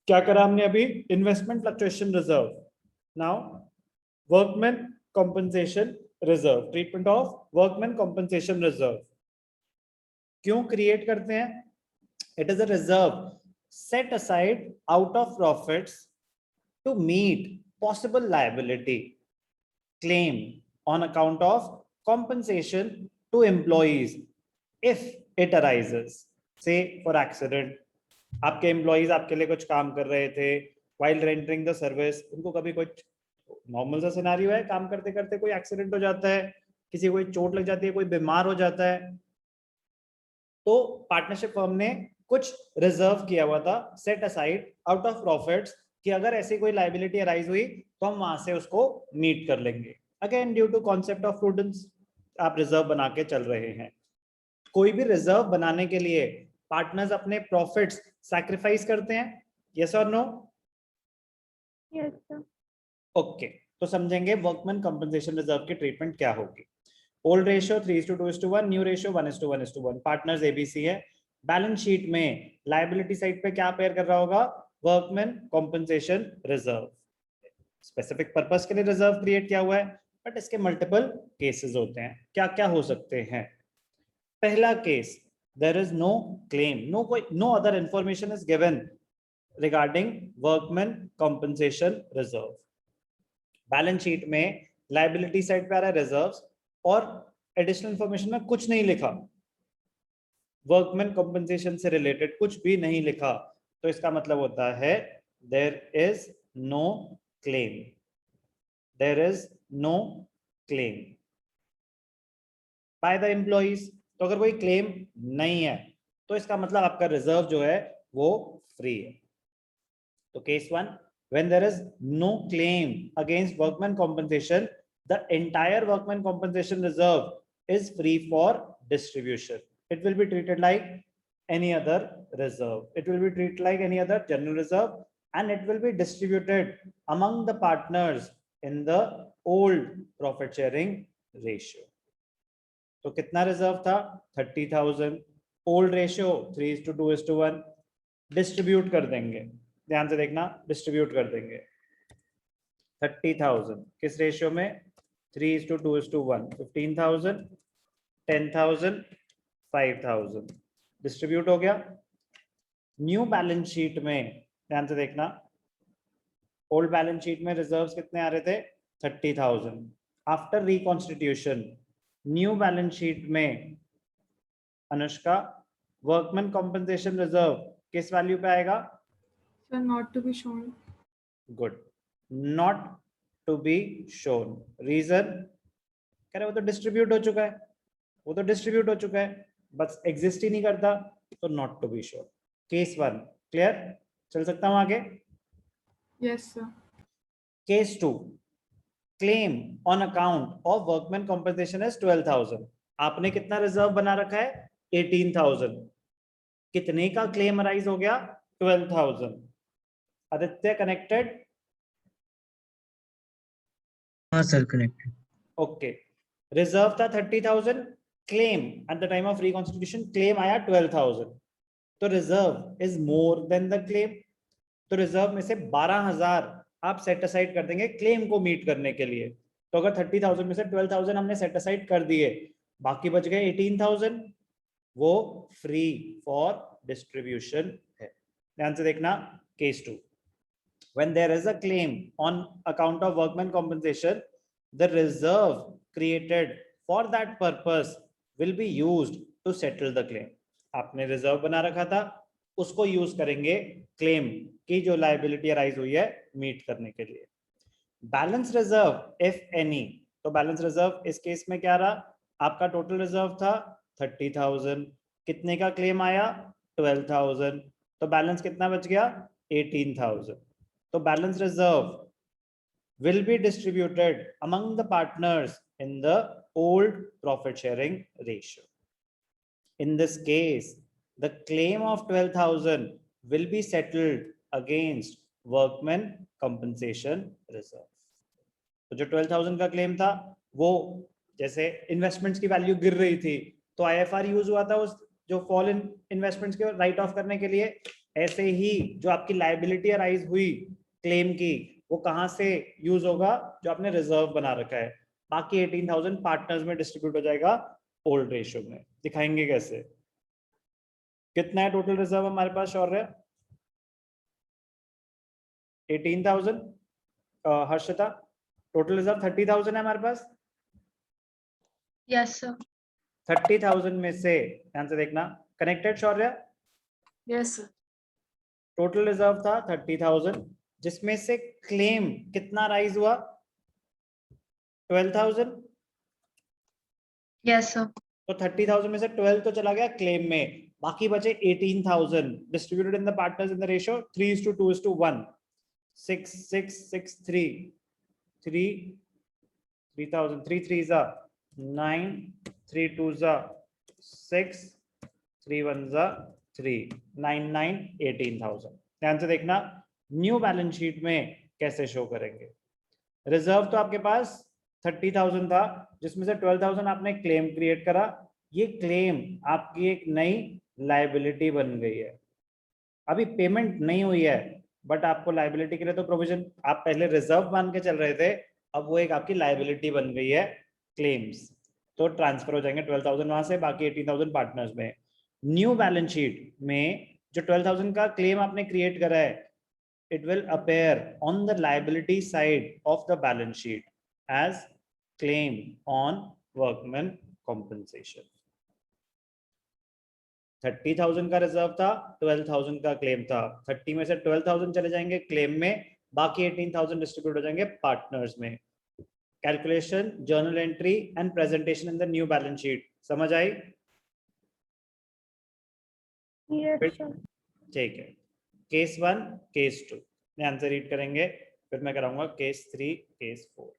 क्या करा हमने अभी? Investment fluctuation reserve. Now workman compensation reserve, treatment of workman compensation reserve क्यों क्रिएट करते हैं? It is a reserve set aside out of profits to meet possible liability claim on account of compensation to employees if it arises. Say for accident, आपके employees आपके लिए कुछ काम कर रहे थे while rendering the service, उनको कभी कुछ नॉर्मल सा सिनेरियो है, काम करते करते कोई एक्सीडेंट हो जाता है, किसी को कोई चोट लग जाती है, कोई बीमार हो जाता है, तो पार्टनरशिप फर्म ने कुछ रिजर्व किया हुआ था set aside out of profits कि अगर ऐसी कोई लायबिलिटी अराइज हुई तो हम वहां से उसको मीट कर लेंगे. Again due to concept of prudence आप रिजर्व बना के चल रहे हैं. कोई भी रिजर्व बनाने के लिए पार्टनर्स अपने प्रॉफिट्स सैक्रिफाइस करते हैं, यस और नो? Yes sir. ओके, तो समझेंगे वर्कमैन कंपनसेशन रिजर्व की ट्रीटमेंट क्या होगी. Old ratio 3:2:1, new ratio 1:1:1. Partners ABC है. बैलेंस शीट में लायबिलिटी साइड पे क्या पेयर कर रहा होगा? Workman compensation reserve. Specific purpose के लिए रिजर्व क्रिएट किया हुआ है, बट इसके मल्टीपल केसेस होते हैं. क्या क्या हो सकते हैं? पहला case, there is no claim, no other information is given regarding workman compensation reserve. Balance sheet में लायबिलिटी साइड पे आ रहा है रिजर्व्स और एडिशनल इंफॉर्मेशन में कुछ नहीं लिखा, वर्कमैन कॉम्पनसेशन से रिलेटेड कुछ भी नहीं लिखा, तो इसका मतलब होता है there is no claim. There is no claim by the employees. तो अगर कोई क्लेम नहीं है तो इसका मतलब आपका रिजर्व जो है वो फ्री है. तो case 1, when there is no claim against workman compensation, the entire workman compensation reserve is free for distribution. It will be treated like any other reserve. It will be treated like any other general reserve, and it will be distributed among the partners in the old profit sharing ratio. तो कितना reserve था? 30,000. Old ratio 3:2:1. Distribute कर देंगे, ध्यान से देखना, distribute कर देंगे 30,000 किस रेशियो में? 3:2:1. 15,000, 10,000, 5,000. डिस्ट्रीब्यूट हो गया. न्यू बैलेंस शीट में ध्यान से देखना, ओल्ड बैलेंस शीट में रिजर्व्स कितने आ रहे थे? 30,000. After reconstitution new balance sheet में अनुष्का वर्कमैन कॉम्पनसेशन रिजर्व किस वैल्यू पे आएगा? Sir, not to be shown. Good, not to be shown. Reason कह रहे वो तो डिस्ट्रीब्यूट हो चुका है, वो तो डिस्ट्रीब्यूट हो चुका है, बस एग्जिस्ट ही नहीं करता, तो not to be shown. Case 1 clear? चल सकता हूं आगे? Yes sir. Case 2, claim on account of workman compensation is 12,000. आपने कितना रिजर्व बना रखा है? 18,000. कितने का क्लेम अराइज हो गया? 12,000. आदित्य कनेक्टेड? हाँ सर कनेक्टेड. ओके, रिजर्व था 30,000, claim at the time of reconstitution claim आया 12,000, तो reserve is more than the claim. तो रिजर्व में से 12,000 आप सेट असाइड कर देंगे क्लेम को मीट करने के लिए. तो अगर 30,000 में से 12,000 हमने सेट असाइड कर दिए, बाकी बच गए 18,000, वो फ्री फॉर डिस्ट्रीब्यूशन है. ध्यान से देखना case 2, when there is a claim on account of workman compensation, the reserve created for that purpose will be used to settle the claim. आपने रिजर्व बना रखा था, उसको यूज करेंगे क्लेम की जो लायबिलिटी अराइज हुई है मीट करने के लिए. बैलेंस रिजर्व इफ एनी, तो बैलेंस रिजर्व इस केस में क्या रहा? आपका टोटल रिजर्व था 30,000, कितने का क्लेम आया? 12,000, तो बैलेंस कितना बच गया? 18,000. तो balance reserve will be distributed among the partners in the old profit sharing ratio. In this case, the claim of 12,000 will be settled against workman compensation reserve. तो जो 12,000 का क्लेम था वो जैसे इन्वेस्टमेंट्स की वैल्यू गिर रही थी तो आईएफआर यूज हुआ था उस जो फॉल इन इन्वेस्टमेंट्स के राइट ऑफ करने के लिए, ऐसे ही जो आपकी लाइबिलिटी अराइज हुई क्लेम की, वो कहां से यूज होगा, जो आपने रिजर्व बना रखा है। बाकी 18,000 पार्टनर्स में डिस्ट्रीब्यूट हो जाएगा ओल्ड रेशियो में। दिखाएंगे कैसे, कितना है टोटल रिजर्व हमारे पास शौर्य? 18,000। हर्षिता, टोटल रिजर्व 30,000 है हमारे पास। Yes sir. 30,000 में से ध्यान से देखना, कनेक्टेड शौर्य, यस सर। टोटल रिजर्व था 30,000, जिसमें से क्लेम कितना राइज हुआ? 12,000। Yes sir. तो 30,000 में से 12 तो चला गया क्लेम में, बाकी बचे 18,000 distributed in the partners in the ratio 3:2:1। 6 6 6 3 3 3,000 3 3s are 9 3 2s are 6 3 1s are 3 9 9 18,000। ध्यान से देखना न्यू बैलेंस शीट में कैसे शो करेंगे। रिजर्व तो आपके पास 30,000 था, जिसमें से 12,000 आपने क्लेम क्रिएट करा। ये क्लेम आपकी एक नई लायबिलिटी बन गई है। अभी पेमेंट नहीं हुई है, बट आपको लायबिलिटी के लिए तो प्रोविजन आप पहले रिजर्व मान के चल रहे थे, अब वो एक आपकी लायबिलिटी बन गई है क्लेम्स। तो ट्रांसफर हो जाएंगे 12,000 वहां से, बाकी 18,000 पार्टनर्स में। न्यू बैलेंस शीट में जो 12,000 का क्लेम आपने क्रिएट करा है, it will appear on the liability side of the balance sheet as claim on workman compensation। 30,000 का रिजर्व था, 12,000 का क्लेम था। 30 में से 12,000 चले जाएंगे क्लेम में, बाकी 18,000 डिस्ट्रीब्यूट हो जाएंगे पार्टनर्स में। Calculation, journal entry and presentation in the new balance sheet समझ आई? Yes, sir. ठीक है, केस 1 केस 2 ध्यान से रीड करेंगे, फिर मैं कराऊंगा केस 3 केस 4।